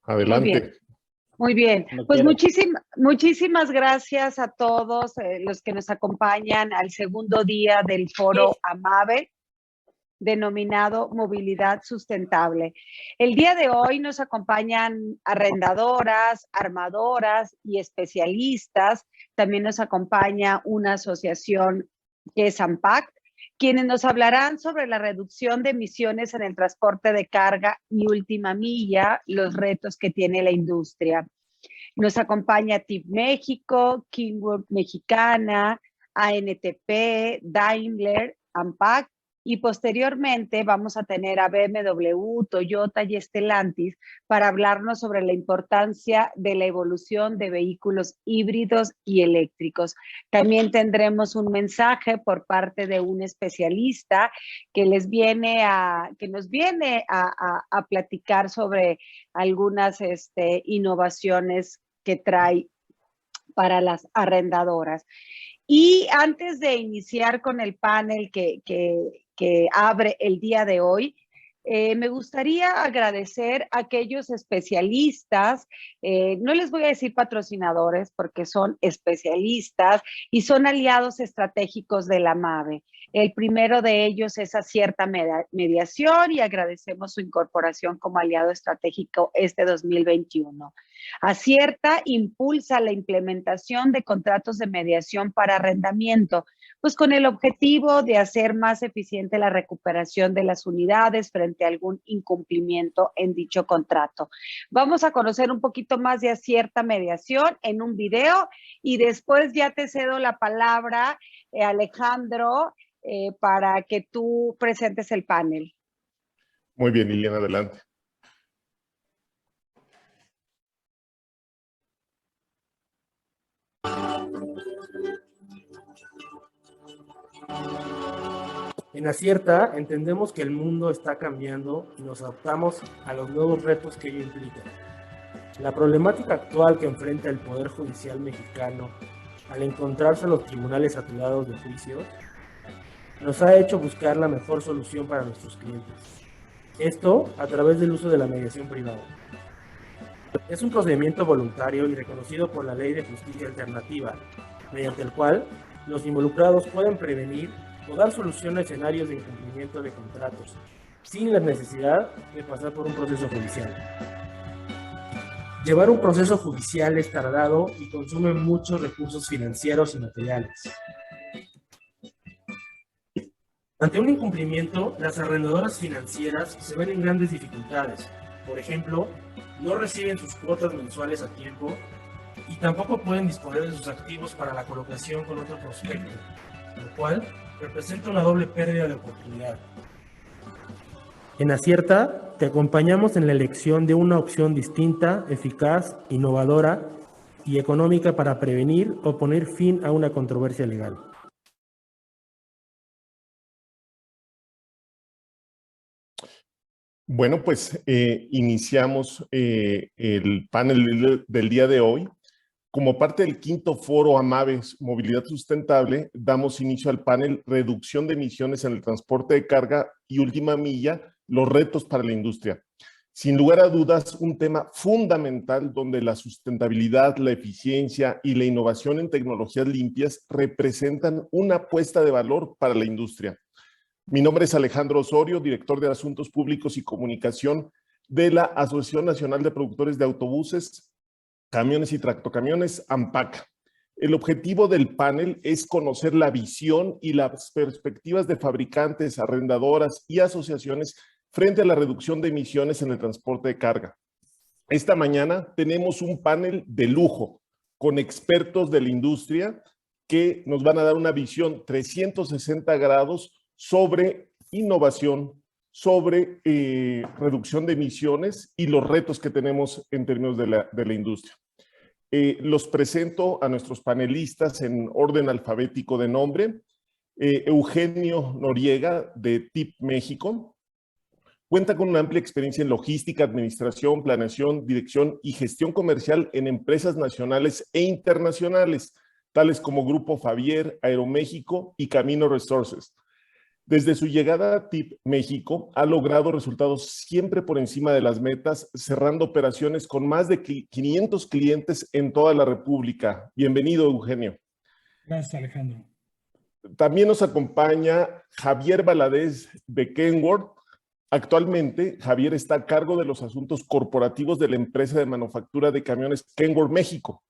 Muy bien, Adelante. muy bien. Cuando Pues quieras. muchísimas gracias a todos los que nos acompañan al segundo día del foro AMAVE, denominado Movilidad Sustentable. El día de hoy nos acompañan arrendadoras, armadoras y especialistas. También nos acompaña una asociación que es AMPAC, quienes nos hablarán sobre la reducción de emisiones en el transporte de carga y última milla, los retos que tiene la industria. Nos acompaña TIP México, Kingwood Mexicana, ANTP, Daimler, AMPAC, y posteriormente vamos a tener a BMW, Toyota y Stellantis para hablarnos sobre la importancia de la evolución de vehículos híbridos y eléctricos. También tendremos un mensaje por parte de un especialista que nos viene a platicar sobre algunas innovaciones que trae para las arrendadoras. Y antes de iniciar con el panel que abre el día de hoy, me gustaría agradecer a aquellos especialistas, no les voy a decir patrocinadores porque son especialistas y son aliados estratégicos de la MAVE. El primero de ellos es Acierta Mediación y agradecemos su incorporación como aliado estratégico este 2021. Acierta impulsa la implementación de contratos de mediación para arrendamiento, pues con el objetivo de hacer más eficiente la recuperación de las unidades frente a algún incumplimiento en dicho contrato. Vamos a conocer un poquito más de Acierta Mediación en un video y después ya te cedo la palabra, Alejandro, para que tú presentes el panel. Muy bien, Liliana, adelante. En Acierta entendemos que el mundo está cambiando y nos adaptamos a los nuevos retos que ello implica. La problemática actual que enfrenta el Poder Judicial mexicano al encontrarse los tribunales saturados de juicios nos ha hecho buscar la mejor solución para nuestros clientes. Esto a través del uso de la mediación privada. Es un procedimiento voluntario y reconocido por la Ley de Justicia Alternativa, mediante el cual los involucrados pueden prevenir o dar solución a escenarios de incumplimiento de contratos, sin la necesidad de pasar por un proceso judicial. Llevar un proceso judicial es tardado y consume muchos recursos financieros y materiales. Ante un incumplimiento, las arrendadoras financieras se ven en grandes dificultades. Por ejemplo, no reciben sus cuotas mensuales a tiempo y tampoco pueden disponer de sus activos para la colocación con otro prospecto, lo cual representa una doble pérdida de oportunidad. En Acierta, te acompañamos en la elección de una opción distinta, eficaz, innovadora y económica para prevenir o poner fin a una controversia legal. Bueno, pues iniciamos el panel del día de hoy. Como parte del quinto foro AMAVE Movilidad Sustentable, damos inicio al panel Reducción de emisiones en el transporte de carga y última milla, los retos para la industria. Sin lugar a dudas, un tema fundamental donde la sustentabilidad, la eficiencia y la innovación en tecnologías limpias representan una apuesta de valor para la industria. Mi nombre es Alejandro Osorio, director de Asuntos Públicos y Comunicación de la Asociación Nacional de Productores de Autobuses, Camiones y Tractocamiones, AMPAC. El objetivo del panel es conocer la visión y las perspectivas de fabricantes, arrendadoras y asociaciones frente a la reducción de emisiones en el transporte de carga. Esta mañana tenemos un panel de lujo con expertos de la industria que nos van a dar una visión 360 grados sobre innovación, sobre reducción de emisiones y los retos que tenemos en términos de la industria. Los presento a nuestros panelistas en orden alfabético de nombre. Eugenio Noriega, de TIP México. Cuenta con una amplia experiencia en logística, administración, planeación, dirección y gestión comercial en empresas nacionales e internacionales, tales como Grupo Favier, Aeroméxico y Camino Resources. Desde su llegada a TIP México, ha logrado resultados siempre por encima de las metas, cerrando operaciones con más de 500 clientes en toda la República. Bienvenido, Eugenio. Gracias, Alejandro. También nos acompaña Javier Valadez de Kenworth. Actualmente, Javier está a cargo de los asuntos corporativos de la empresa de manufactura de camiones Kenworth México,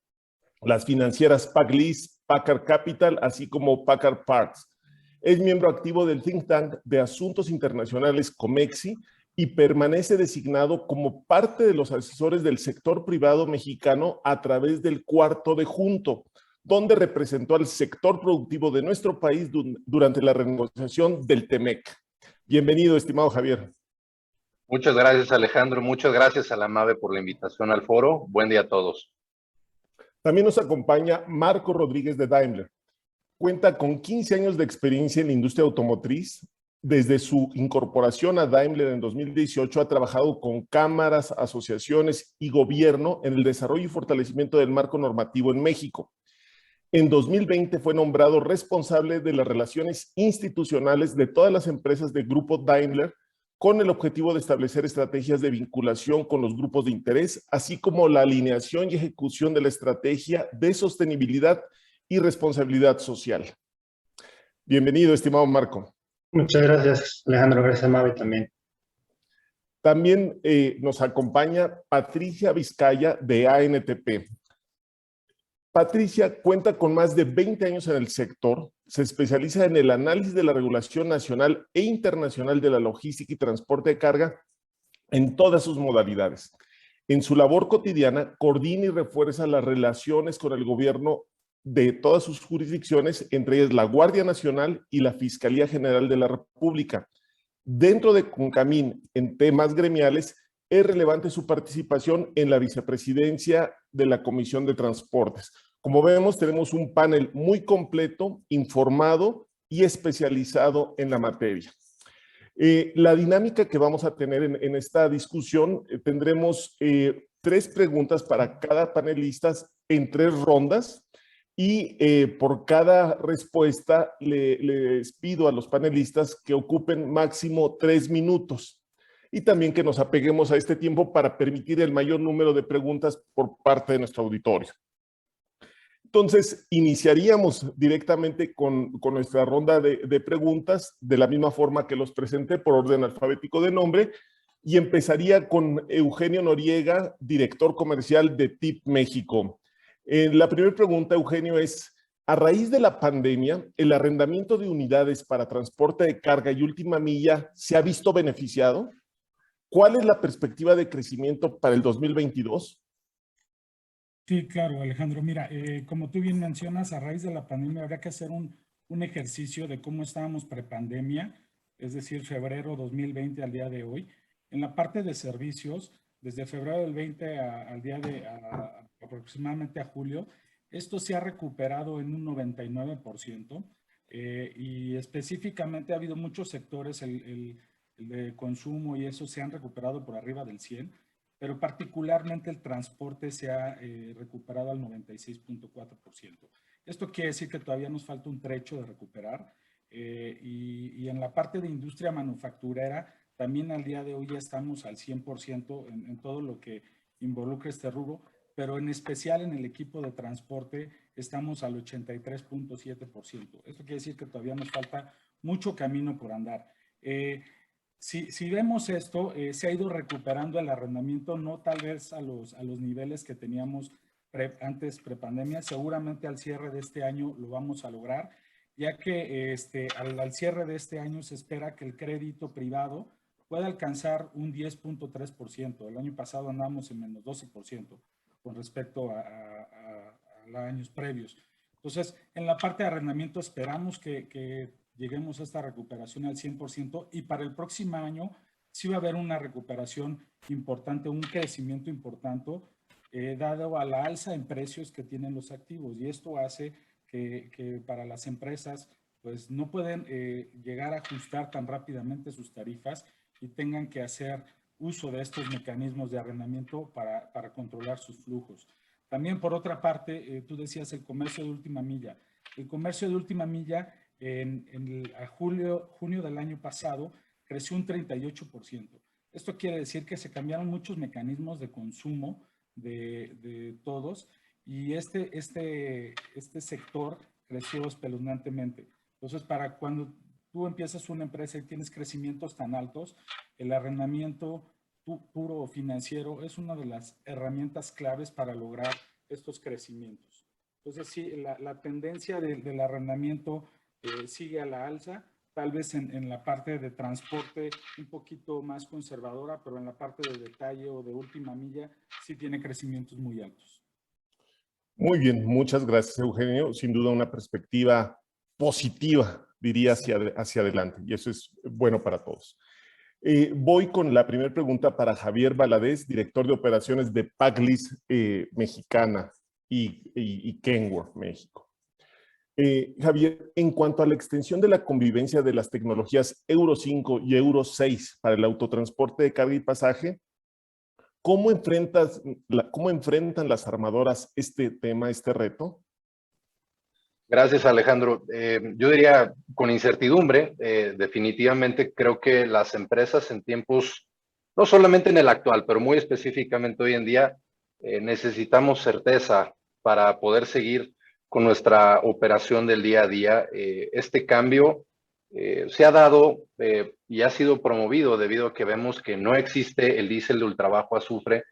las financieras PacLease, Packard Capital, así como Packard Parts. Es miembro activo del think tank de asuntos internacionales Comexi y permanece designado como parte de los asesores del sector privado mexicano a través del Cuarto de Junto, donde representó al sector productivo de nuestro país durante la renegociación del TEMEC. Bienvenido, estimado Javier. Muchas gracias, Alejandro. Muchas gracias a la MAVE por la invitación al foro. Buen día a todos. También nos acompaña Marco Rodríguez de Daimler. Cuenta con 15 años de experiencia en la industria automotriz. Desde su incorporación a Daimler en 2018 ha trabajado con cámaras, asociaciones y gobierno en el desarrollo y fortalecimiento del marco normativo en México. En 2020 fue nombrado responsable de las relaciones institucionales de todas las empresas del grupo Daimler, con el objetivo de establecer estrategias de vinculación con los grupos de interés, así como la alineación y ejecución de la estrategia de sostenibilidad y responsabilidad social. Bienvenido, estimado Marco. Muchas gracias, Alejandro. Gracias a Mavi también. También nos acompaña Patricia Vizcaya de ANTP. Patricia cuenta con más de 20 años en el sector, se especializa en el análisis de la regulación nacional e internacional de la logística y transporte de carga en todas sus modalidades. En su labor cotidiana, coordina y refuerza las relaciones con el gobierno de todas sus jurisdicciones, entre ellas la Guardia Nacional y la Fiscalía General de la República. Dentro de Concamín, en temas gremiales, es relevante su participación en la vicepresidencia de la Comisión de Transportes. Como vemos, tenemos un panel muy completo, informado y especializado en la materia. La dinámica que vamos a tener en esta discusión, tendremos 3 preguntas para cada panelista en 3 rondas. Y por cada respuesta les pido a los panelistas que ocupen máximo 3 minutos y también que nos apeguemos a este tiempo para permitir el mayor número de preguntas por parte de nuestro auditorio. Entonces, iniciaríamos directamente con nuestra ronda de preguntas, de la misma forma que los presenté por orden alfabético de nombre, y empezaría con Eugenio Noriega, director comercial de TIP México. La primera pregunta, Eugenio, es: a raíz de la pandemia, ¿el arrendamiento de unidades para transporte de carga y última milla se ha visto beneficiado? ¿Cuál es la perspectiva de crecimiento para el 2022? Sí, claro, Alejandro. Mira, como tú bien mencionas, a raíz de la pandemia habrá que hacer un ejercicio de cómo estábamos prepandemia, es decir, febrero 2020 al día de hoy. En la parte de servicios, desde febrero del 20 al día de aproximadamente a julio, esto se ha recuperado en un 99%, y específicamente ha habido muchos sectores, el de consumo y eso se han recuperado por arriba del 100%, pero particularmente el transporte se ha recuperado al 96.4%. Esto quiere decir que todavía nos falta un trecho de recuperar, y en la parte de industria manufacturera también al día de hoy ya estamos al 100% en todo lo que involucra este rubro, pero en especial en el equipo de transporte estamos al 83.7%. Esto quiere decir que todavía nos falta mucho camino por andar. Si vemos esto, se ha ido recuperando el arrendamiento, no tal vez a los niveles que teníamos antes prepandemia. Seguramente al cierre de este año lo vamos a lograr, ya que al cierre de este año se espera que el crédito privado pueda alcanzar un 10.3%. El año pasado andamos en menos 12% con respecto a años previos. Entonces, en la parte de arrendamiento esperamos que lleguemos a esta recuperación al 100%, y para el próximo año sí va a haber una recuperación importante, un crecimiento importante, dado a la alza en precios que tienen los activos, y esto hace que para las empresas pues no pueden llegar a ajustar tan rápidamente sus tarifas y tengan que hacer uso de estos mecanismos de arrendamiento para controlar sus flujos. También, por otra parte, tú decías el comercio de última milla. El comercio de última milla a junio del año pasado creció un 38%. Esto quiere decir que se cambiaron muchos mecanismos de consumo de todos y este sector creció espeluznantemente. Entonces, para cuando tú empiezas una empresa y tienes crecimientos tan altos, el arrendamiento puro financiero es una de las herramientas claves para lograr estos crecimientos. Entonces, sí, la tendencia del arrendamiento sigue a la alza, tal vez en la parte de transporte un poquito más conservadora, pero en la parte de detalle o de última milla sí tiene crecimientos muy altos. Muy bien, muchas gracias, Eugenio. Sin duda una perspectiva positiva, diría, hacia adelante, y eso es bueno para todos. Voy con la primera pregunta para Javier Valadez, director de operaciones de Paglis Mexicana y Kenworth, México. Javier, en cuanto a la extensión de la convivencia de las tecnologías Euro 5 y Euro 6 para el autotransporte de carga y pasaje, ¿cómo enfrentan las armadoras este tema, este reto? Gracias, Alejandro. Yo diría con incertidumbre, definitivamente creo que las empresas en tiempos, no solamente en el actual, pero muy específicamente hoy en día, necesitamos certeza para poder seguir con nuestra operación del día a día. Este cambio se ha dado y ha sido promovido debido a que vemos que no existe el diésel de ultrabajo azufre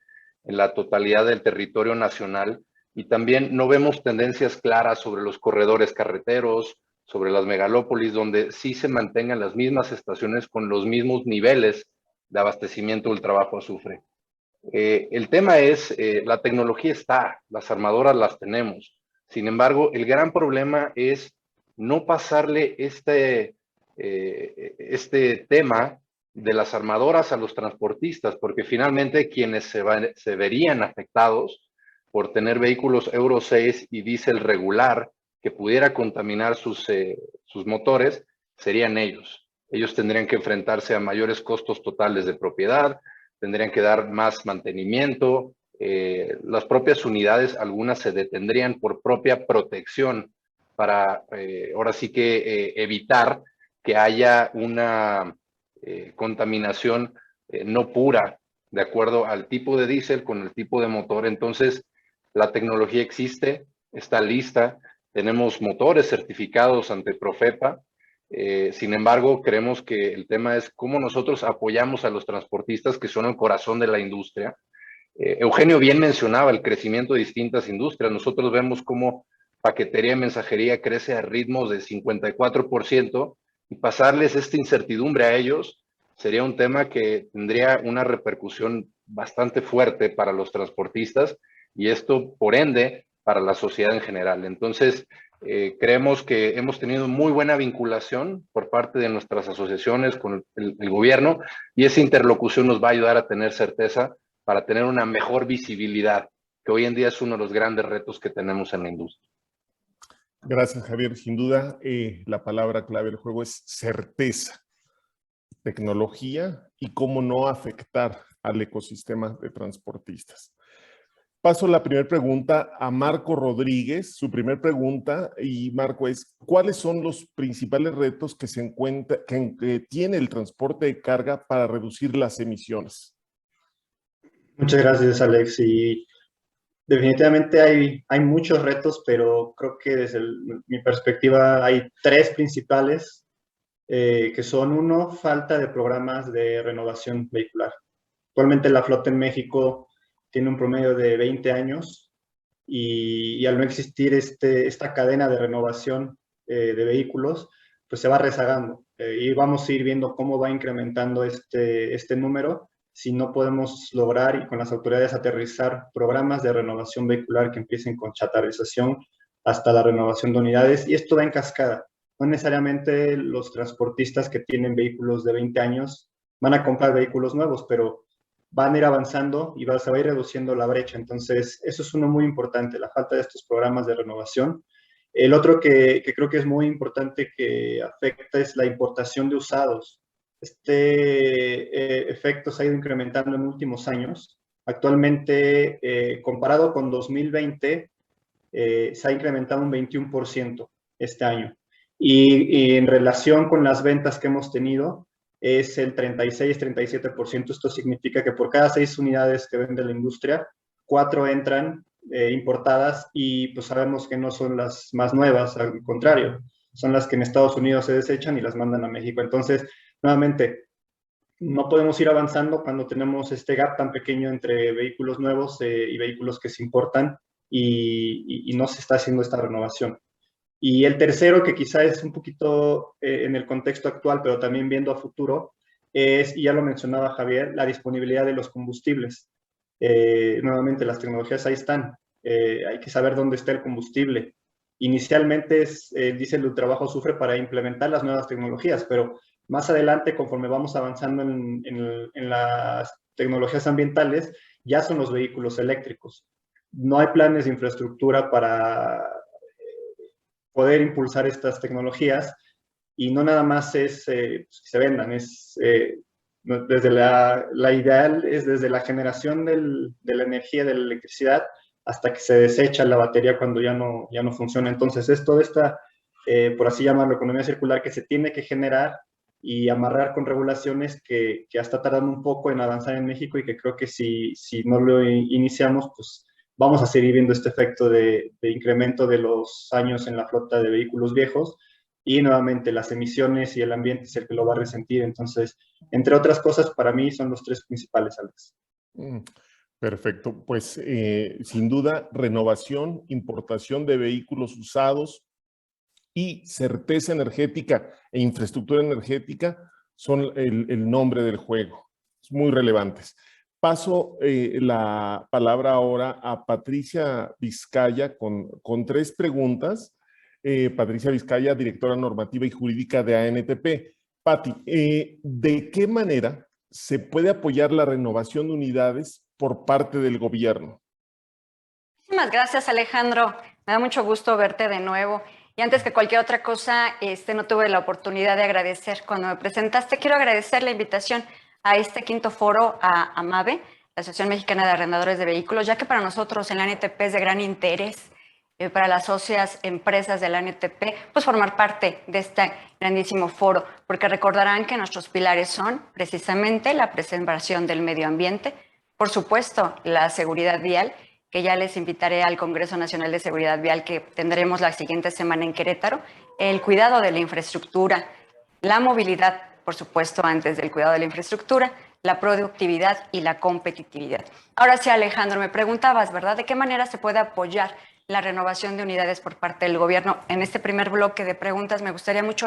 en la totalidad del territorio nacional. Y también no vemos tendencias claras sobre los corredores carreteros, sobre las megalópolis, donde sí se mantengan las mismas estaciones con los mismos niveles de abastecimiento del trabajo azufre. El tema es, la tecnología está, las armadoras las tenemos. Sin embargo, el gran problema es no pasarle este tema de las armadoras a los transportistas, porque finalmente quienes se verían afectados por tener vehículos Euro 6 y diésel regular que pudiera contaminar sus motores, serían ellos. Ellos tendrían que enfrentarse a mayores costos totales de propiedad, tendrían que dar más mantenimiento, las propias unidades, algunas se detendrían por propia protección para ahora sí que evitar que haya una contaminación no pura de acuerdo al tipo de diésel con el tipo de motor. Entonces, la tecnología existe, está lista, tenemos motores certificados ante Profepa. Sin embargo, creemos que el tema es cómo nosotros apoyamos a los transportistas que son el corazón de la industria. Eugenio bien mencionaba el crecimiento de distintas industrias. Nosotros vemos cómo paquetería y mensajería crece a ritmos de 54% y pasarles esta incertidumbre a ellos sería un tema que tendría una repercusión bastante fuerte para los transportistas y esto, por ende, para la sociedad en general. Entonces, creemos que hemos tenido muy buena vinculación por parte de nuestras asociaciones con el gobierno y esa interlocución nos va a ayudar a tener certeza para tener una mejor visibilidad, que hoy en día es uno de los grandes retos que tenemos en la industria. Gracias, Javier. Sin duda, la palabra clave del juego es certeza, tecnología y cómo no afectar al ecosistema de transportistas. Paso la primera pregunta a Marco Rodríguez. Su primera pregunta, y Marco, es ¿cuáles son los principales retos que que tiene el transporte de carga para reducir las emisiones? Muchas gracias, Alex. Y definitivamente hay muchos retos, pero creo que desde mi perspectiva hay tres principales, que son: uno, falta de programas de renovación vehicular. Actualmente la flota en México tiene un promedio de 20 años y al no existir esta cadena de renovación de vehículos, pues se va rezagando. Y vamos a ir viendo cómo va incrementando este número si no podemos lograr y con las autoridades aterrizar programas de renovación vehicular que empiecen con chatarrización hasta la renovación de unidades. Y esto va en cascada. No necesariamente los transportistas que tienen vehículos de 20 años van a comprar vehículos nuevos, pero van a ir avanzando y se va a ir reduciendo la brecha. Entonces, eso es uno muy importante, la falta de estos programas de renovación. El otro que creo que es muy importante que afecta es la importación de usados. Este efecto se ha ido incrementando en últimos años. Actualmente, comparado con 2020, se ha incrementado un 21% este año. y en relación con las ventas que hemos tenido, es el 36-37%. Esto significa que por cada 6 unidades que vende la industria, 4 entran importadas y pues sabemos que no son las más nuevas, al contrario, son las que en Estados Unidos se desechan y las mandan a México. Entonces, nuevamente, no podemos ir avanzando cuando tenemos este gap tan pequeño entre vehículos nuevos y vehículos que se importan y no se está haciendo esta renovación. Y el tercero, que quizá es un poquito en el contexto actual, pero también viendo a futuro, es, y ya lo mencionaba Javier, la disponibilidad de los combustibles. Nuevamente, las tecnologías ahí están. Hay que saber dónde está el combustible. Inicialmente, el diésel de trabajo sufre para implementar las nuevas tecnologías, pero más adelante, conforme vamos avanzando en las tecnologías ambientales, ya son los vehículos eléctricos. No hay planes de infraestructura para poder impulsar estas tecnologías y no nada más es que se vendan, desde la ideal es desde la generación de la energía, de la electricidad, hasta que se desecha la batería cuando ya no funciona. Entonces es toda esta, por así llamarlo, economía circular que se tiene que generar y amarrar con regulaciones que hasta tardan un poco en avanzar en México y que creo que si no lo iniciamos, pues vamos a seguir viendo este efecto de incremento de los años en la flota de vehículos viejos y nuevamente las emisiones y el ambiente es el que lo va a resentir. Entonces, entre otras cosas, para mí son los 3 principales, Alex. Perfecto. Pues sin duda, renovación, importación de vehículos usados y certeza energética e infraestructura energética son el nombre del juego. Muy relevantes. Paso la palabra ahora a Patricia Vizcaya con 3 preguntas. Patricia Vizcaya, directora normativa y jurídica de ANTP. Pati, ¿de qué manera se puede apoyar la renovación de unidades por parte del gobierno? Muchísimas gracias, Alejandro. Me da mucho gusto verte de nuevo. Y antes que cualquier otra cosa, no tuve la oportunidad de agradecer cuando me presentaste. Quiero agradecer la invitación a este 5º foro a AMAVE, la Asociación Mexicana de Arrendadores de Vehículos, ya que para nosotros en la ANTP es de gran interés, para las socias empresas de la ANTP, pues formar parte de este grandísimo foro, porque recordarán que nuestros pilares son precisamente la preservación del medio ambiente, por supuesto la seguridad vial, que ya les invitaré al Congreso Nacional de Seguridad Vial que tendremos la siguiente semana en Querétaro, el cuidado de la infraestructura, la movilidad, por supuesto, antes del cuidado de la infraestructura, la productividad y la competitividad. Ahora sí, Alejandro, me preguntabas, ¿verdad? ¿De qué manera se puede apoyar la renovación de unidades por parte del gobierno? En este primer bloque de preguntas me gustaría mucho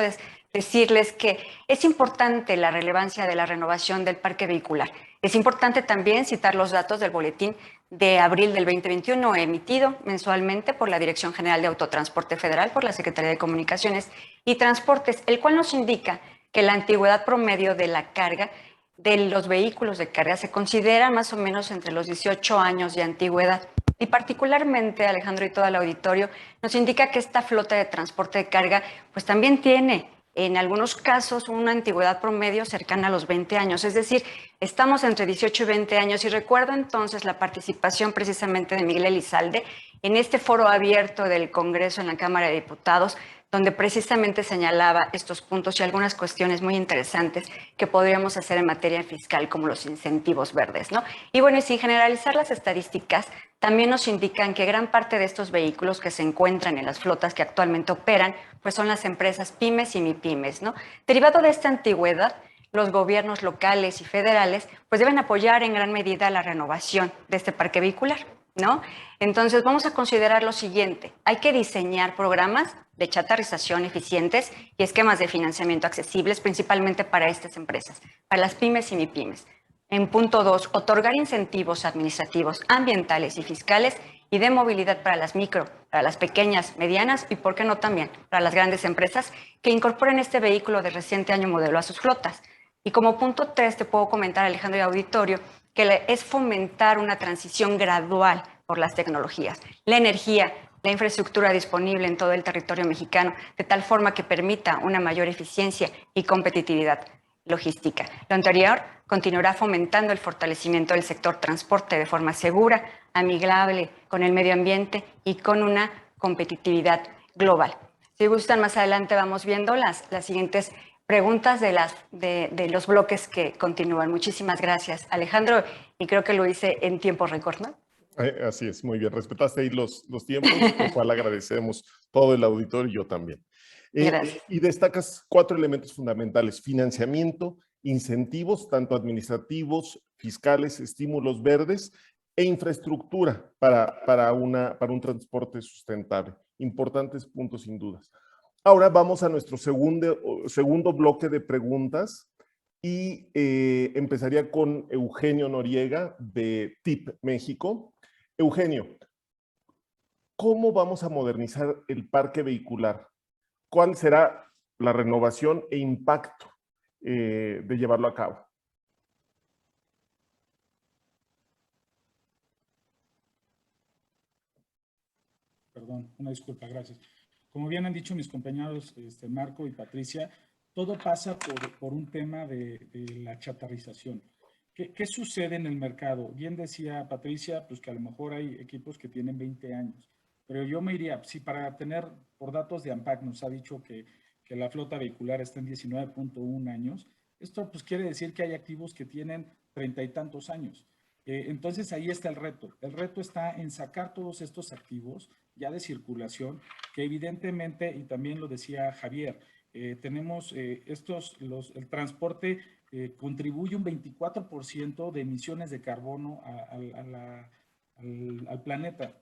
decirles que es importante la relevancia de la renovación del parque vehicular. Es importante también citar los datos del boletín de abril del 2021 emitido mensualmente por la Dirección General de Autotransporte Federal, por la Secretaría de Comunicaciones y Transportes, el cual nos indica que la antigüedad promedio de la carga de los vehículos de carga se considera más o menos entre los 18 años de antigüedad. Y particularmente, Alejandro y todo el auditorio, nos indica que esta flota de transporte de carga pues también tiene en algunos casos una antigüedad promedio cercana a los 20 años, es decir, estamos entre 18 y 20 años. Y recuerdo entonces la participación precisamente de Miguel Elizalde en este foro abierto del Congreso en la Cámara de Diputados, donde precisamente señalaba estos puntos y algunas cuestiones muy interesantes que podríamos hacer en materia fiscal, como los incentivos verdes, ¿no? Y bueno, y sin generalizar las estadísticas, también nos indican que gran parte de estos vehículos que se encuentran en las flotas que actualmente operan, pues son las empresas pymes y mipymes, ¿no? Derivado de esta antigüedad, los gobiernos locales y federales pues deben apoyar en gran medida la renovación de este parque vehicular, ¿no? Entonces vamos a considerar lo siguiente: hay que diseñar programas de chatarrización eficientes y esquemas de financiamiento accesibles principalmente para estas empresas, para las pymes y mipymes. En punto 2, otorgar incentivos administrativos, ambientales y fiscales y de movilidad para las micro, para las pequeñas, medianas y, por qué no, también para las grandes empresas que incorporen este vehículo de reciente año modelo a sus flotas. Y como punto 3 te puedo comentar, Alejandro y auditorio, que es fomentar una transición gradual por las tecnologías, la energía, la infraestructura disponible en todo el territorio mexicano, de tal forma que permita una mayor eficiencia y competitividad logística. Lo anterior continuará fomentando el fortalecimiento del sector transporte de forma segura, amigable con el medio ambiente y con una competitividad global. Si gustan, más adelante vamos viendo las siguientes preguntas de los bloques que continúan. Muchísimas gracias, Alejandro, y creo que lo hice en tiempo récord, ¿no? Así es, muy bien. Respetaste ahí los tiempos, lo cual agradecemos todo el auditorio y yo también. Gracias. Y destacas 4 elementos fundamentales: financiamiento, incentivos, tanto administrativos, fiscales, estímulos verdes e infraestructura para un transporte sustentable. Importantes puntos sin dudas. Ahora vamos a nuestro segundo bloque de preguntas y empezaría con Eugenio Noriega de TIP México. Eugenio, ¿cómo vamos a modernizar el parque vehicular? ¿Cuál será la renovación e impacto de llevarlo a cabo? Perdón, una disculpa, gracias. Como bien han dicho mis compañeros Marco y Patricia, todo pasa por un tema de la chatarrización. ¿Qué sucede en el mercado? Bien decía Patricia, pues que a lo mejor hay equipos que tienen 20 años, pero yo me iría, si para tener, por datos de ANPAC nos ha dicho que la flota vehicular está en 19.1 años, esto pues quiere decir que hay activos que tienen 30 y tantos años. Entonces ahí está el reto. El reto está en sacar todos estos activos ya de circulación, que evidentemente, y también lo decía Javier, tenemos el transporte contribuye un 24% de emisiones de carbono al planeta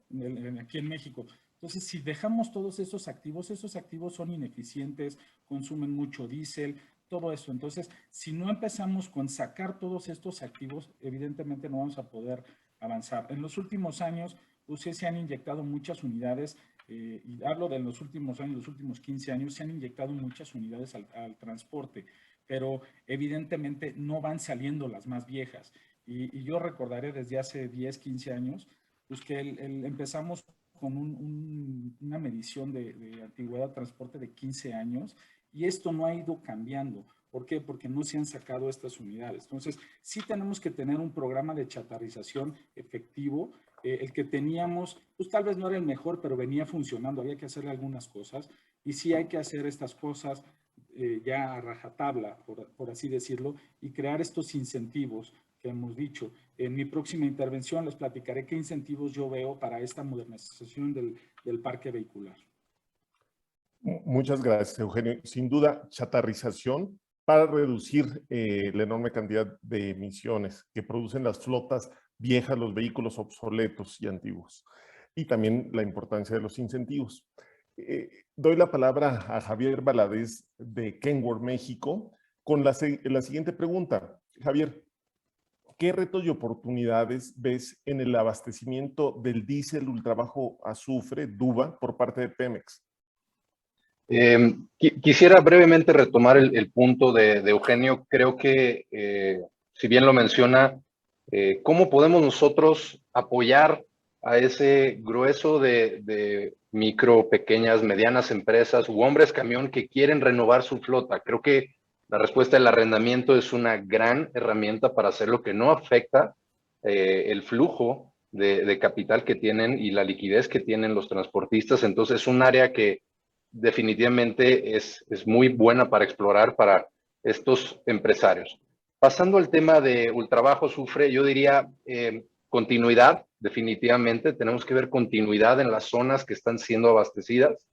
aquí en México. Entonces, si dejamos todos esos activos son ineficientes, consumen mucho diésel, todo eso. Entonces, si no empezamos con sacar todos estos activos, evidentemente no vamos a poder avanzar. En los últimos años, pues sí se han inyectado muchas unidades, y hablo de los últimos años, los últimos 15 años, se han inyectado muchas unidades al transporte, pero evidentemente no van saliendo las más viejas. Y yo recordaré desde hace 10, 15 años, pues que empezamos con una medición de antigüedad de transporte de 15 años, y esto no ha ido cambiando. ¿Por qué? Porque no se han sacado estas unidades. Entonces, sí tenemos que tener un programa de chatarrización efectivo. El que teníamos, pues tal vez no era el mejor, pero venía funcionando. Había que hacerle algunas cosas. Y sí hay que hacer estas cosas ya a rajatabla, por así decirlo, y crear estos incentivos que hemos dicho. En mi próxima intervención les platicaré qué incentivos yo veo para esta modernización del parque vehicular. Muchas gracias, Eugenio. Sin duda, chatarrización para reducir la enorme cantidad de emisiones que producen las flotas viejas, los vehículos obsoletos y antiguos. Y también la importancia de los incentivos. Doy la palabra a Javier Valadez de Kenworth México con la siguiente pregunta. Javier, ¿qué retos y oportunidades ves en el abastecimiento del diésel ultrabajo azufre, DUBA, por parte de Pemex? Quisiera brevemente retomar el punto de Eugenio. Creo que, si bien lo menciona, ¿cómo podemos nosotros apoyar a ese grueso de micro, pequeñas, medianas empresas u hombres camión que quieren renovar su flota? Creo que la respuesta del arrendamiento es una gran herramienta para hacerlo, que no afecta el flujo de capital que tienen y la liquidez que tienen los transportistas. Entonces, es un área que definitivamente es muy buena para explorar para estos empresarios. Pasando al tema de ultrabajo azufre, yo diría continuidad, definitivamente. Tenemos que ver continuidad en las zonas que están siendo abastecidas.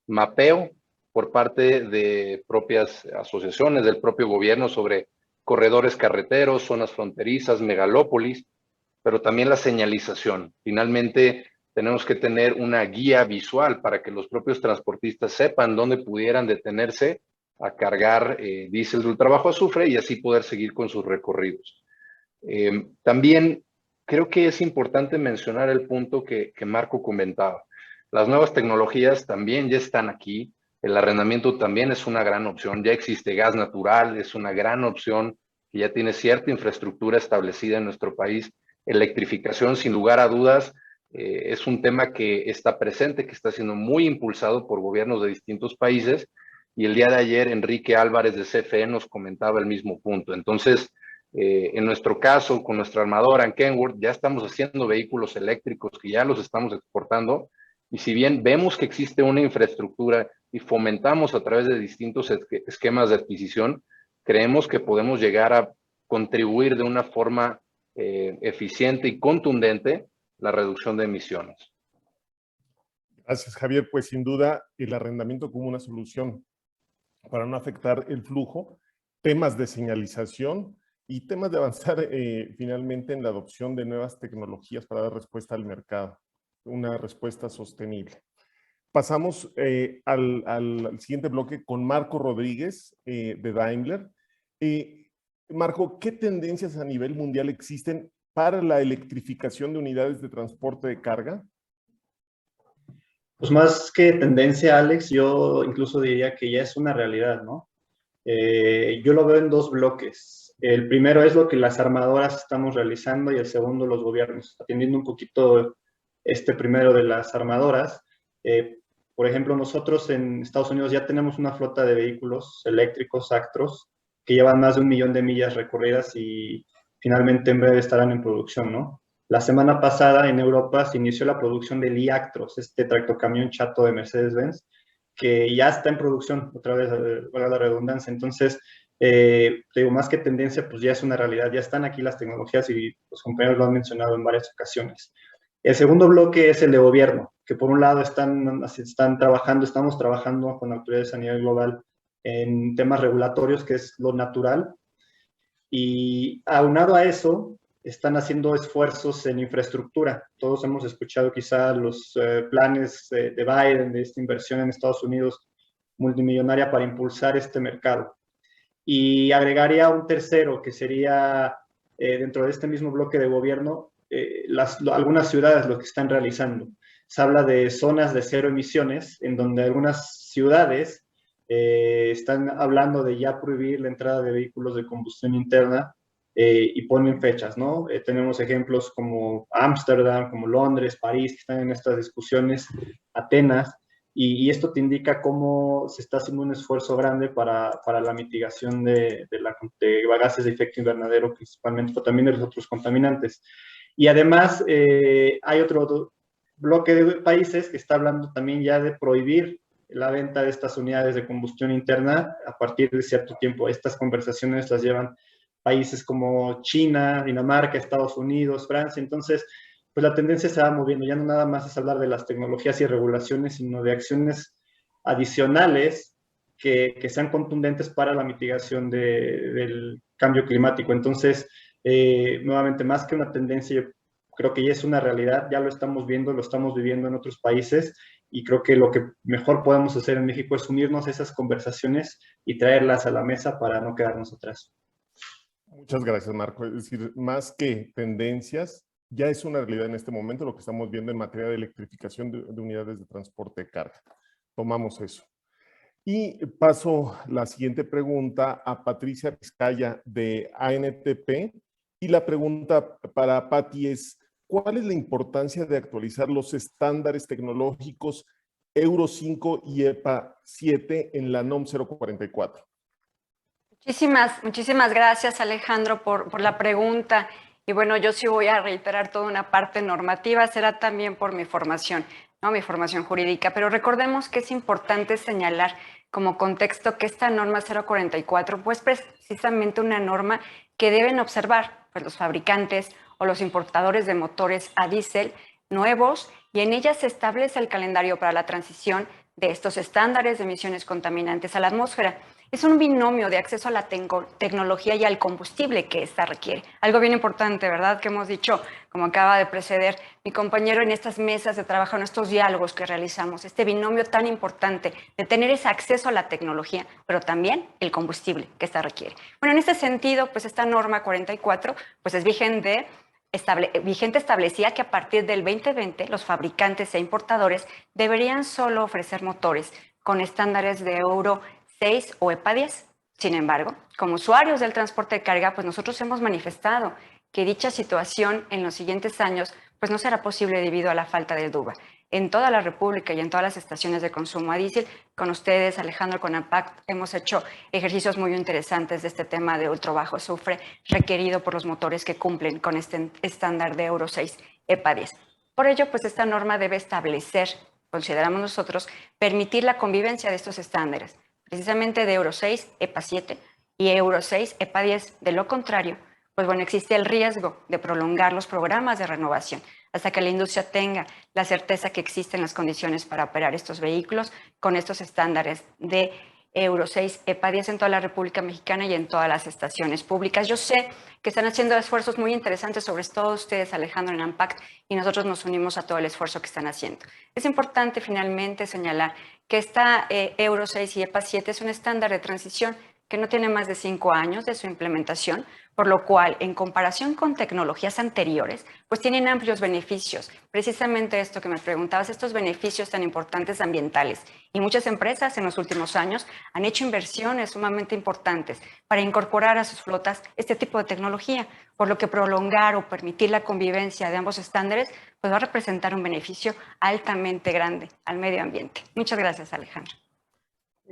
Mapeo por parte de propias asociaciones, del propio gobierno sobre corredores carreteros, zonas fronterizas, megalópolis, pero también la señalización. Finalmente, tenemos que tener una guía visual para que los propios transportistas sepan dónde pudieran detenerse a cargar diésel de ultrabajo azufre y así poder seguir con sus recorridos. También creo que es importante mencionar el punto que Marco comentaba. Las nuevas tecnologías también ya están aquí. El arrendamiento también es una gran opción. Ya existe gas natural, es una gran opción que ya tiene cierta infraestructura establecida en nuestro país. Electrificación, sin lugar a dudas, es un tema que está presente, que está siendo muy impulsado por gobiernos de distintos países, y el día de ayer Enrique Álvarez de CFE nos comentaba el mismo punto. Entonces, en nuestro caso, con nuestra armadora en Kenworth, ya estamos haciendo vehículos eléctricos que ya los estamos exportando, Y si bien vemos que existe una infraestructura y fomentamos a través de distintos esquemas de adquisición, creemos que podemos llegar a contribuir de una forma eficiente y contundente la reducción de emisiones. Gracias, Javier. Pues sin duda el arrendamiento como una solución para no afectar el flujo, temas de señalización y temas de avanzar finalmente en la adopción de nuevas tecnologías para dar respuesta al mercado, una respuesta sostenible. Pasamos al siguiente bloque con Marco Rodríguez de Daimler. Marco, ¿qué tendencias a nivel mundial existen para la electrificación de unidades de transporte de carga? Pues más que tendencia, Alex, yo incluso diría que ya es una realidad, ¿no? Yo lo veo en dos bloques. El primero es lo que las armadoras estamos realizando y el segundo los gobiernos. Atendiendo un poquito este primero de las armadoras, por ejemplo, nosotros en Estados Unidos ya tenemos una flota de vehículos eléctricos, Actros, que llevan más de 1 millón de millas recorridas y finalmente en breve estarán en producción, ¿no? La semana pasada en Europa se inició la producción del e-Actros, este tractocamión chato de Mercedes-Benz, que ya está en producción, otra vez, valga la redundancia. Entonces, digo, más que tendencia, pues ya es una realidad, ya están aquí las tecnologías y los compañeros lo han mencionado en varias ocasiones. El segundo bloque es el de gobierno, que por un lado estamos trabajando con autoridades a nivel global en temas regulatorios, que es lo natural, y aunado a eso, están haciendo esfuerzos en infraestructura. Todos hemos escuchado quizá los planes de Biden, de esta inversión en Estados Unidos multimillonaria para impulsar este mercado. Y agregaría un tercero, que sería dentro de este mismo bloque de gobierno, algunas ciudades lo que están realizando. Se habla de zonas de cero emisiones, en donde algunas ciudades están hablando de ya prohibir la entrada de vehículos de combustión interna y ponen fechas, ¿no? Tenemos ejemplos como Ámsterdam, como Londres, París, que están en estas discusiones, Atenas, y esto te indica cómo se está haciendo un esfuerzo grande para la mitigación de gases de efecto invernadero principalmente, pero también de los otros contaminantes. Y además hay otro bloque de países que está hablando también ya de prohibir la venta de estas unidades de combustión interna a partir de cierto tiempo. Estas conversaciones las llevan países como China, Dinamarca, Estados Unidos, Francia. Entonces, pues la tendencia se va moviendo. Ya no nada más es hablar de las tecnologías y regulaciones, sino de acciones adicionales que sean contundentes para la mitigación del cambio climático. Entonces, nuevamente, más que una tendencia, yo creo que ya es una realidad, ya lo estamos viendo, lo estamos viviendo en otros países, y creo que lo que mejor podemos hacer en México es unirnos a esas conversaciones y traerlas a la mesa para no quedarnos atrás. Muchas gracias, Marco. Es decir, más que tendencias, ya es una realidad en este momento lo que estamos viendo en materia de electrificación de unidades de transporte de carga. Tomamos eso. Y paso la siguiente pregunta a Patricia Vizcaya de ANTP. Y la pregunta para Pati es, ¿cuál es la importancia de actualizar los estándares tecnológicos Euro 5 y EPA 7 en la NOM 044? Muchísimas gracias, Alejandro, por la pregunta. Y bueno, yo sí voy a reiterar toda una parte normativa, será también por mi formación, ¿no? Mi formación jurídica. Pero recordemos que es importante señalar como contexto que esta norma 044 pues precisamente una norma que deben observar pues, los fabricantes o los importadores de motores a diésel nuevos, y en ella se establece el calendario para la transición de estos estándares de emisiones contaminantes a la atmósfera. Es un binomio de acceso a la tecnología y al combustible que esta requiere. Algo bien importante, ¿verdad? Que hemos dicho, como acaba de preceder mi compañero, en estas mesas de trabajo, en estos diálogos que realizamos, este binomio tan importante de tener ese acceso a la tecnología, pero también el combustible que esta requiere. Bueno, en este sentido, pues esta norma 44 pues es vigente establecía que a partir del 2020 los fabricantes e importadores deberían solo ofrecer motores con estándares de Euro 6 o EPA 10. Sin embargo, como usuarios del transporte de carga, pues nosotros hemos manifestado que dicha situación en los siguientes años pues no será posible debido a la falta de DUBA. En toda la República y en todas las estaciones de consumo a diésel, con ustedes, Alejandro, con ANPAC, hemos hecho ejercicios muy interesantes de este tema de ultra bajo azufre requerido por los motores que cumplen con este estándar de Euro 6 EPA 10. Por ello, pues esta norma debe establecer consideramos nosotros, permitir la convivencia de estos estándares, precisamente de Euro 6, EPA 7 y Euro 6, EPA 10. De lo contrario, pues bueno, existe el riesgo de prolongar los programas de renovación hasta que la industria tenga la certeza que existen las condiciones para operar estos vehículos con estos estándares de Euro 6, EPA 10 en toda la República Mexicana y en todas las estaciones públicas. Yo sé que están haciendo esfuerzos muy interesantes, sobre todo ustedes, Alejandro, en ANPACT, y nosotros nos unimos a todo el esfuerzo que están haciendo. Es importante finalmente señalar que esta Euro 6 y EPA 7 es un estándar de transición que no tiene más de 5 años de su implementación, por lo cual, en comparación con tecnologías anteriores, pues tienen amplios beneficios. Precisamente esto que me preguntabas, estos beneficios tan importantes ambientales. Y muchas empresas en los últimos años han hecho inversiones sumamente importantes para incorporar a sus flotas este tipo de tecnología, por lo que prolongar o permitir la convivencia de ambos estándares pues va a representar un beneficio altamente grande al medio ambiente. Muchas gracias, Alejandro.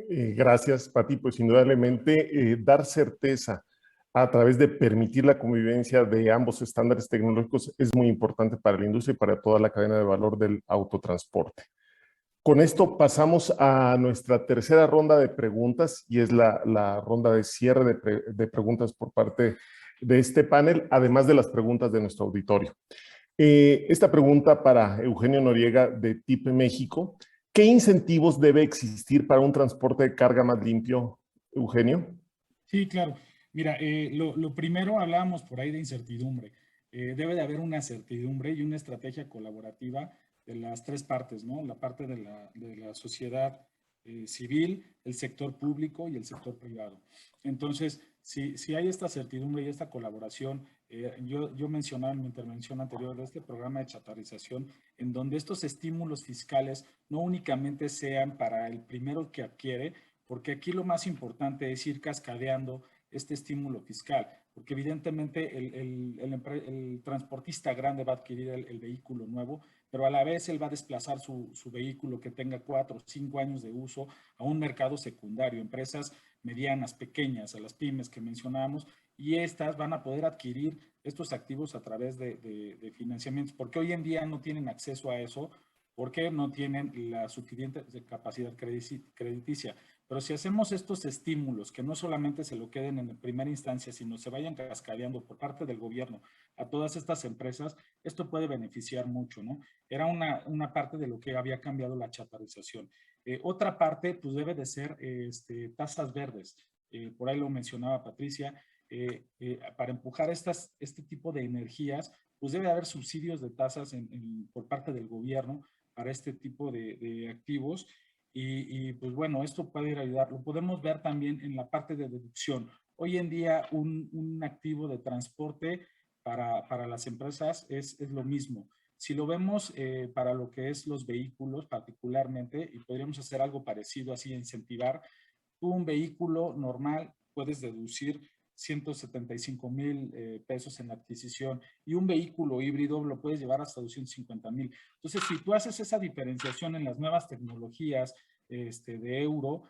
Gracias, Pati. Pues indudablemente dar certeza a través de permitir la convivencia de ambos estándares tecnológicos es muy importante para la industria y para toda la cadena de valor del autotransporte. Con esto pasamos a nuestra tercera ronda de preguntas y es la ronda de cierre de preguntas por parte de este panel, además de las preguntas de nuestro auditorio. Esta pregunta para Eugenio Noriega de TIP México. ¿Qué incentivos debe existir para un transporte de carga más limpio, Eugenio? Sí, claro. Mira, lo primero hablábamos por ahí de incertidumbre. Debe de haber una certidumbre y una estrategia colaborativa de las tres partes, ¿no? La parte de la sociedad civil, el sector público y el sector privado. Entonces, si hay esta certidumbre y esta colaboración, yo mencionaba en mi intervención anterior de este programa de chatarrización, en donde estos estímulos fiscales no únicamente sean para el primero que adquiere, porque aquí lo más importante es ir cascadeando este estímulo fiscal, porque evidentemente el transportista grande va a adquirir el vehículo nuevo, pero a la vez él va a desplazar su vehículo que tenga 4 o 5 años de uso a un mercado secundario, empresas medianas, pequeñas, a las pymes que mencionábamos, y estas van a poder adquirir estos activos a través de financiamientos, porque hoy en día no tienen acceso a eso, porque no tienen la suficiente capacidad crediticia. Pero si hacemos estos estímulos, que no solamente se lo queden en primera instancia, sino se vayan cascadeando por parte del gobierno a todas estas empresas, esto puede beneficiar mucho, ¿no? Era una parte de lo que había cambiado la chatarrización. Otra parte, pues debe de ser tasas verdes. Por ahí lo mencionaba Patricia. Para empujar este tipo de energías, pues debe haber subsidios de tasas por parte del gobierno para este tipo de activos. Y pues bueno, esto puede ayudar. Lo podemos ver también en la parte de deducción. Hoy en día un activo de transporte para las empresas es lo mismo. Si lo vemos para lo que es los vehículos particularmente, y podríamos hacer algo parecido así, incentivar, tú un vehículo normal puedes deducir 175,000 pesos en la adquisición y un vehículo híbrido lo puedes llevar hasta 250,000. Entonces, si tú haces esa diferenciación en las nuevas tecnologías de euro,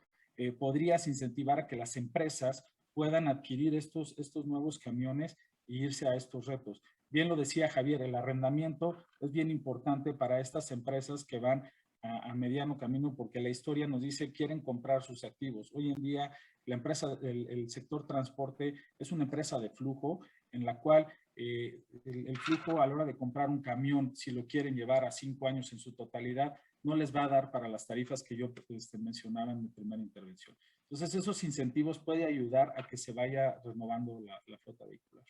podrías incentivar a que las empresas puedan adquirir estos nuevos camiones e irse a estos retos. Bien lo decía Javier, el arrendamiento es bien importante para estas empresas que van a mediano camino, porque la historia nos dice quieren comprar sus activos. Hoy en día la empresa, el sector transporte es una empresa de flujo en la cual el flujo a la hora de comprar un camión, si lo quieren llevar a 5 años en su totalidad, no les va a dar para las tarifas que yo mencionaba en mi primera intervención. Entonces esos incentivos pueden ayudar a que se vaya renovando la flota vehicular.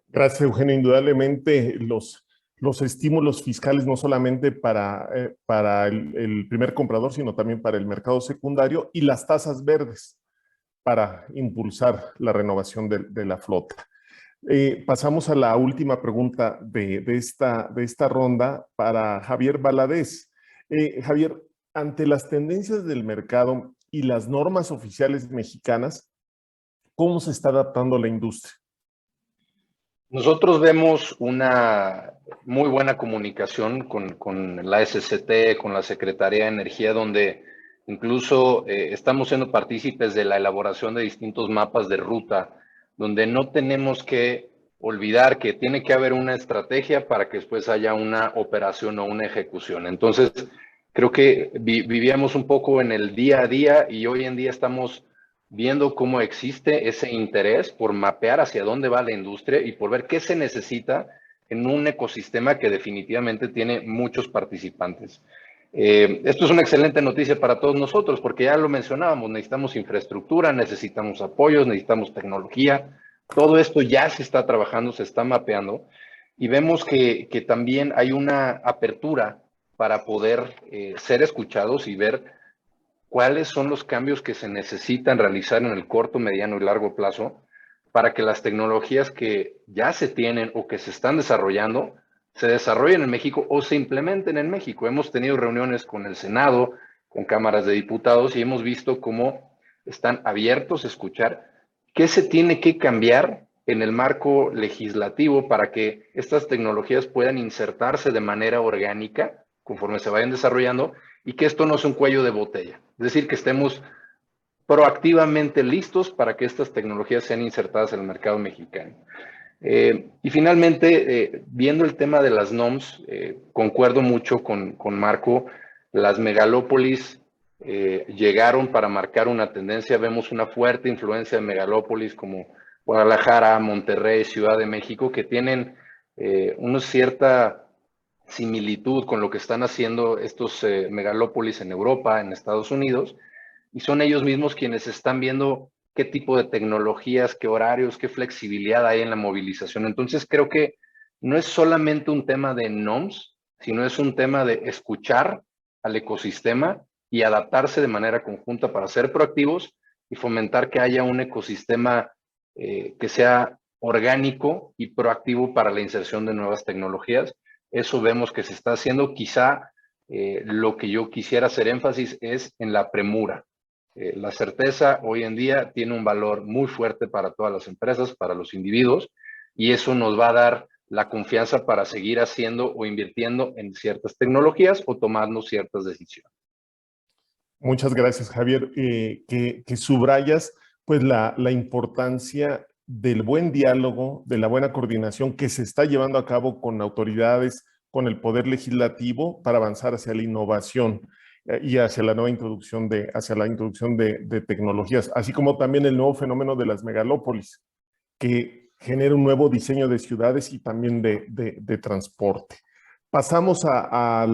Gracias, Eugenio. Indudablemente los estímulos fiscales no solamente para el primer comprador, sino también para el mercado secundario, y las tasas verdes para impulsar la renovación de la flota. Pasamos a la última pregunta de esta ronda para Javier Valadez. Javier, ante las tendencias del mercado y las normas oficiales mexicanas, ¿cómo se está adaptando la industria? Nosotros vemos una muy buena comunicación con la SCT, con la Secretaría de Energía, donde incluso estamos siendo partícipes de la elaboración de distintos mapas de ruta, donde no tenemos que olvidar que tiene que haber una estrategia para que después haya una operación o una ejecución. Entonces, Creo que vivíamos un poco en el día a día y hoy en día estamos viendo cómo existe ese interés por mapear hacia dónde va la industria y por ver qué se necesita en un ecosistema que definitivamente tiene muchos participantes. Esto es una excelente noticia para todos nosotros porque ya lo mencionábamos, necesitamos infraestructura, necesitamos apoyos, necesitamos tecnología. Todo esto ya se está trabajando, se está mapeando y vemos que también hay una apertura para poder ser escuchados y ver cuáles son los cambios que se necesitan realizar en el corto, mediano y largo plazo para que las tecnologías que ya se tienen o que se están desarrollando se desarrollen en México o se implementen en México. Hemos tenido reuniones con el Senado, con cámaras de diputados y hemos visto cómo están abiertos a escuchar qué se tiene que cambiar en el marco legislativo para que estas tecnologías puedan insertarse de manera orgánica conforme se vayan desarrollando y que esto no sea un cuello de botella. Es decir, que estemos proactivamente listos para que estas tecnologías sean insertadas en el mercado mexicano. Y finalmente, viendo el tema de las NOMs, concuerdo mucho con Marco, las megalópolis llegaron para marcar una tendencia, vemos una fuerte influencia de megalópolis como Guadalajara, Monterrey, Ciudad de México, que tienen una cierta similitud con lo que están haciendo estos megalópolis en Europa, en Estados Unidos, y son ellos mismos quienes están viendo qué tipo de tecnologías, qué horarios, qué flexibilidad hay en la movilización. Entonces creo que no es solamente un tema de NOMS, sino es un tema de escuchar al ecosistema y adaptarse de manera conjunta para ser proactivos y fomentar que haya un ecosistema que sea orgánico y proactivo para la inserción de nuevas tecnologías. Eso vemos que se está haciendo. Quizá lo que yo quisiera hacer énfasis es en la premura. La certeza hoy en día tiene un valor muy fuerte para todas las empresas, para los individuos, y eso nos va a dar la confianza para seguir haciendo o invirtiendo en ciertas tecnologías o tomando ciertas decisiones. Muchas gracias, Javier, que subrayas pues la importancia del buen diálogo, de la buena coordinación que se está llevando a cabo con autoridades, con el poder legislativo para avanzar hacia la innovación y hacia la nueva introducción de tecnologías, así como también el nuevo fenómeno de las megalópolis, que genera un nuevo diseño de ciudades y también de transporte. Pasamos a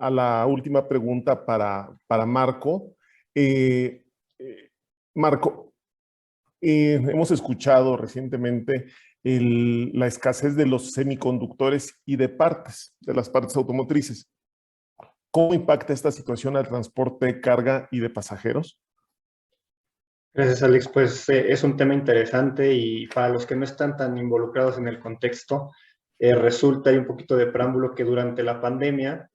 la última pregunta para Marco. Marco, hemos escuchado recientemente la escasez de los semiconductores y de las partes automotrices. ¿Cómo impacta esta situación al transporte de carga y de pasajeros? Gracias, Alex. Pues es un tema interesante y para los que no están tan involucrados en el contexto, resulta, hay un poquito de preámbulo, que durante la pandemia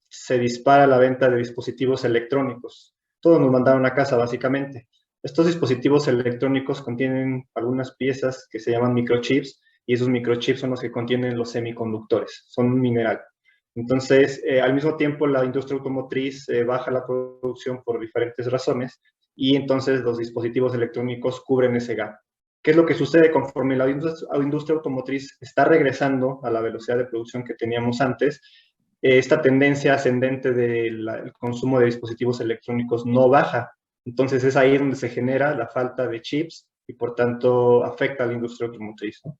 se dispara la venta de dispositivos electrónicos. Todos nos mandaron a casa, básicamente. Estos dispositivos electrónicos contienen algunas piezas que se llaman microchips, y esos microchips son los que contienen los semiconductores, son un mineral. Entonces, al mismo tiempo, la industria automotriz baja la producción por diferentes razones, y entonces los dispositivos electrónicos cubren ese gap. ¿Qué es lo que sucede conforme la industria automotriz está regresando a la velocidad de producción que teníamos antes? Esta tendencia ascendente del consumo de dispositivos electrónicos no baja. Entonces es ahí donde se genera la falta de chips y por tanto afecta a la industria automotriz, ¿no?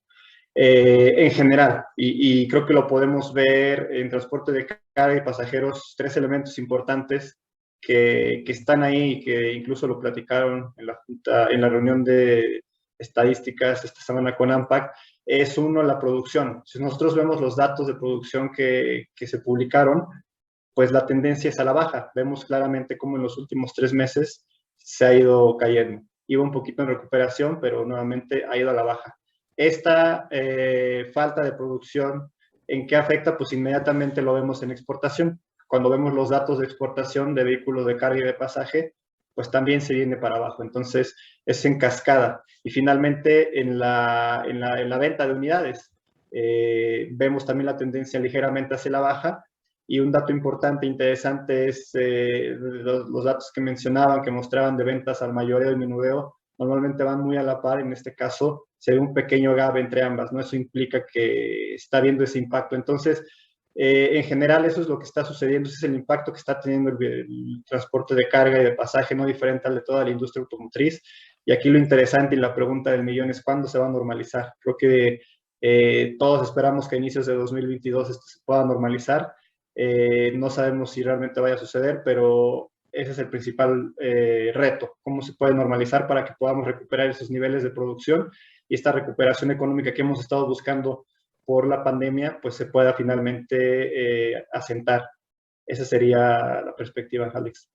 En general, y creo que lo podemos ver en transporte de carga y pasajeros, tres elementos importantes que están ahí y que incluso lo platicaron en la reunión de estadísticas esta semana con ANPAC. Es uno, la producción. Si nosotros vemos los datos de producción que se publicaron, pues la tendencia es a la baja. Vemos claramente cómo en los últimos 3 meses se ha ido cayendo. Iba un poquito en recuperación, pero nuevamente ha ido a la baja. Esta falta de producción, ¿en qué afecta? Pues inmediatamente lo vemos en exportación. Cuando vemos los datos de exportación de vehículos de carga y de pasaje, pues también se viene para abajo. Entonces, es en cascada. Y finalmente, en la venta de unidades, vemos también la tendencia ligeramente hacia la baja. Y un dato importante, interesante, es los datos que mencionaban, que mostraban de ventas al mayoreo y menudeo, normalmente van muy a la par. En este caso, se ve un pequeño gap entre ambas, ¿no? Eso implica que está habiendo ese impacto. Entonces, En general, eso es lo que está sucediendo, ese es el impacto que está teniendo el transporte de carga y de pasaje, no diferente al de toda la industria automotriz. Y aquí lo interesante y la pregunta del millón es ¿cuándo se va a normalizar? Creo que todos esperamos que a inicios de 2022 esto se pueda normalizar. No sabemos si realmente vaya a suceder, pero ese es el principal reto, cómo se puede normalizar para que podamos recuperar esos niveles de producción y esta recuperación económica que hemos estado buscando por la pandemia, pues se pueda finalmente asentar. Esa sería la perspectiva, Alex.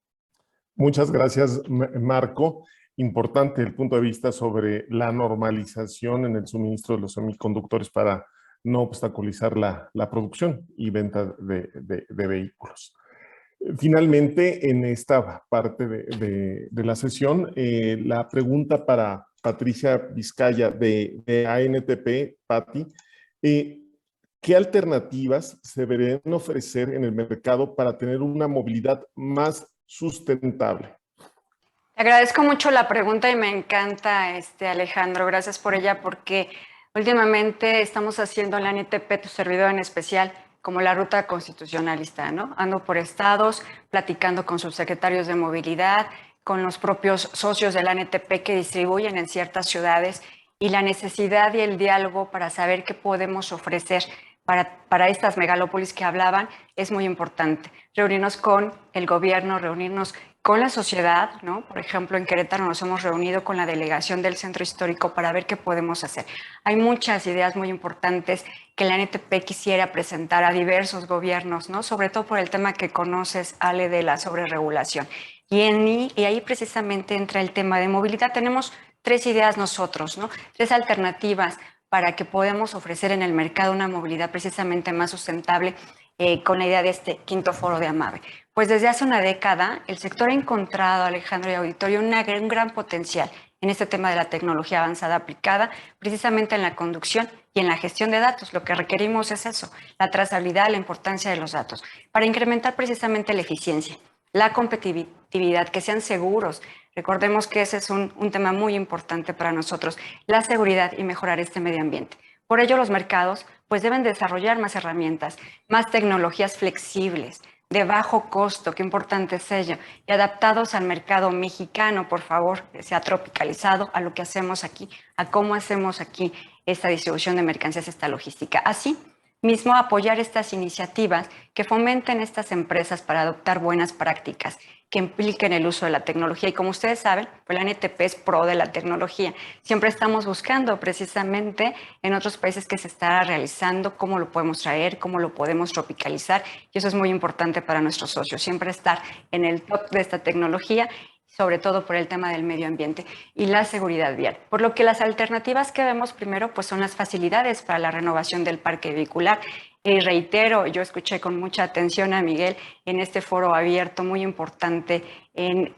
Muchas gracias, Marco. Importante el punto de vista sobre la normalización en el suministro de los semiconductores para no obstaculizar la producción y venta de vehículos. Finalmente, en esta parte de la sesión, la pregunta para Patricia Vizcaya de ANTP, Pati, ¿qué alternativas se deberían ofrecer en el mercado para tener una movilidad más sustentable? Te agradezco mucho la pregunta y me encanta, Alejandro. Gracias por ella porque últimamente estamos haciendo la ANTP, tu servidor en especial, como la ruta constitucionalista, ¿no? Ando por estados, platicando con subsecretarios de movilidad, con los propios socios de la ANTP que distribuyen en ciertas ciudades y la necesidad y el diálogo para saber qué podemos ofrecer para estas megalópolis que hablaban es muy importante. Reunirnos con el gobierno, reunirnos con la sociedad, ¿no? Por ejemplo, en Querétaro nos hemos reunido con la delegación del Centro Histórico para ver qué podemos hacer. Hay muchas ideas muy importantes que la ANTP quisiera presentar a diversos gobiernos, ¿no? Sobre todo por el tema que conoces, Ale, de la sobreregulación. Y ahí precisamente entra el tema de movilidad. Tenemos 3 ideas nosotros, ¿no? 3 alternativas para que podamos ofrecer en el mercado una movilidad precisamente más sustentable con la idea de este 5º foro de AMAVE. Pues desde hace una década el sector ha encontrado, Alejandro y auditorio, un gran potencial en este tema de la tecnología avanzada aplicada precisamente en la conducción y en la gestión de datos. Lo que requerimos es eso, la trazabilidad, la importancia de los datos, para incrementar precisamente la eficiencia, la competitividad, que sean seguros. Recordemos que ese es un tema muy importante para nosotros, la seguridad y mejorar este medio ambiente. Por ello, los mercados pues deben desarrollar más herramientas, más tecnologías flexibles, de bajo costo, qué importante es ello, y adaptados al mercado mexicano, por favor, que sea tropicalizado a lo que hacemos aquí, a cómo hacemos aquí esta distribución de mercancías, esta logística. Así mismo, apoyar estas iniciativas que fomenten estas empresas para adoptar buenas prácticas que impliquen el uso de la tecnología. Y como ustedes saben, pues la ANTP es pro de la tecnología. Siempre estamos buscando precisamente en otros países que se está realizando, cómo lo podemos traer, cómo lo podemos tropicalizar. Y eso es muy importante para nuestros socios, siempre estar en el top de esta tecnología, sobre todo por el tema del medio ambiente y la seguridad vial. Por lo que las alternativas que vemos primero pues son las facilidades para la renovación del parque vehicular. Y reitero, yo escuché con mucha atención a Miguel en este foro abierto muy importante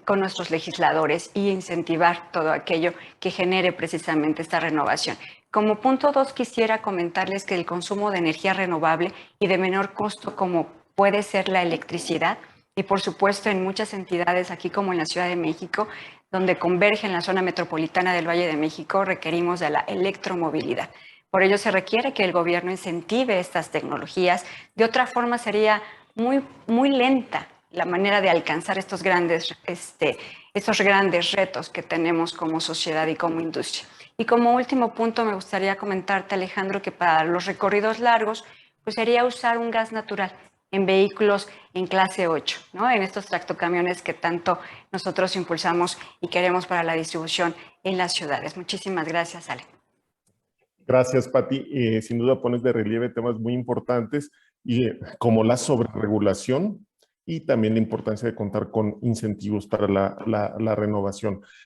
con nuestros legisladores y incentivar todo aquello que genere precisamente esta renovación. Como punto 2, quisiera comentarles que el consumo de energía renovable y de menor costo, como puede ser la electricidad, y por supuesto en muchas entidades aquí como en la Ciudad de México, donde converge en la zona metropolitana del Valle de México, requerimos de la electromovilidad. Por ello se requiere que el gobierno incentive estas tecnologías. De otra forma sería muy lenta la manera de alcanzar estos grandes retos que tenemos como sociedad y como industria. Y como último punto me gustaría comentarte, Alejandro, que para los recorridos largos pues sería usar un gas natural en vehículos en clase 8, ¿no? En estos tractocamiones que tanto nosotros impulsamos y queremos para la distribución en las ciudades. Muchísimas gracias, Ale. Gracias, Pati. Sin duda pones de relieve temas muy importantes como la sobreregulación y también la importancia de contar con incentivos para la renovación.